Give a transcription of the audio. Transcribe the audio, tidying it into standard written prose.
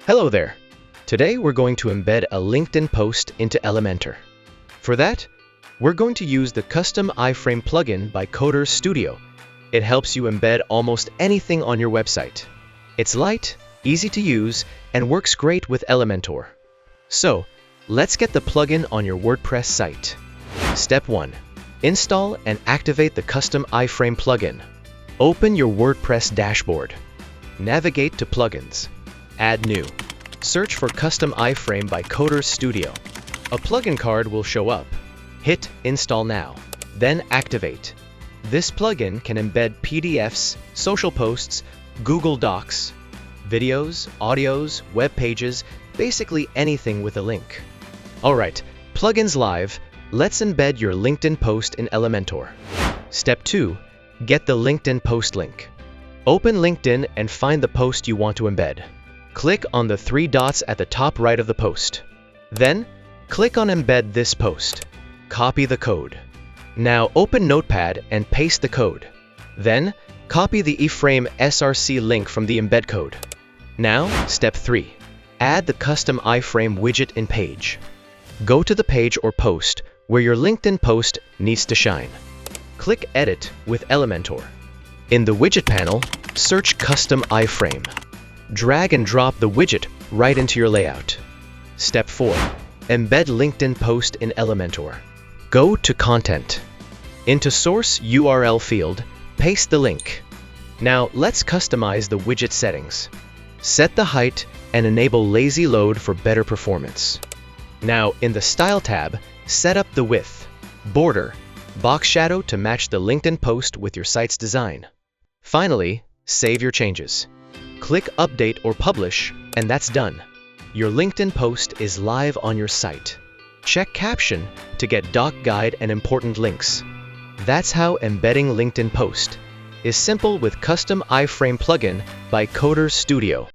Hello there! Today we're going to embed a LinkedIn post into Elementor. For that, we're going to use the custom iFrame plugin by Coderz Studio. It helps you embed almost anything on your website. It's light, easy to use, and works great with Elementor. So, let's get the plugin on your WordPress site. Step 1. Install and activate the custom iFrame plugin. Open your WordPress dashboard. Navigate to Plugins. Add New. Search for Custom iFrame by Coderz Studio. A plugin card will show up. Hit Install Now. Then Activate. This plugin can embed PDFs, social posts, Google Docs, videos, audios, web pages, basically anything with a link. Alright, plugins live. Let's embed your LinkedIn post in Elementor. Step 2. Get the LinkedIn post link. Open LinkedIn and find the post you want to embed. Click on the 3 dots at the top right of the post. Then, click on Embed this post. Copy the code. Now open Notepad and paste the code. Then, copy the iFrame src link from the embed code. Now, Step 3. Add the custom iFrame widget in page. Go to the page or post where your LinkedIn post needs to shine. Click Edit with Elementor. In the widget panel, search Custom iFrame. Drag and drop the widget right into your layout. Step 4. Embed LinkedIn post in Elementor. Go to Content. Into Source URL field, paste the link. Now let's customize the widget settings. Set the height and enable lazy load for better performance. Now in the Style tab, set up the width, border, box shadow to match the LinkedIn post with your site's design. Finally, save your changes. Click Update or Publish, and that's done. Your LinkedIn post is live on your site. Check Caption to get doc guide and important links. That's how embedding LinkedIn post is simple with custom iFrame plugin by Coderz Studio.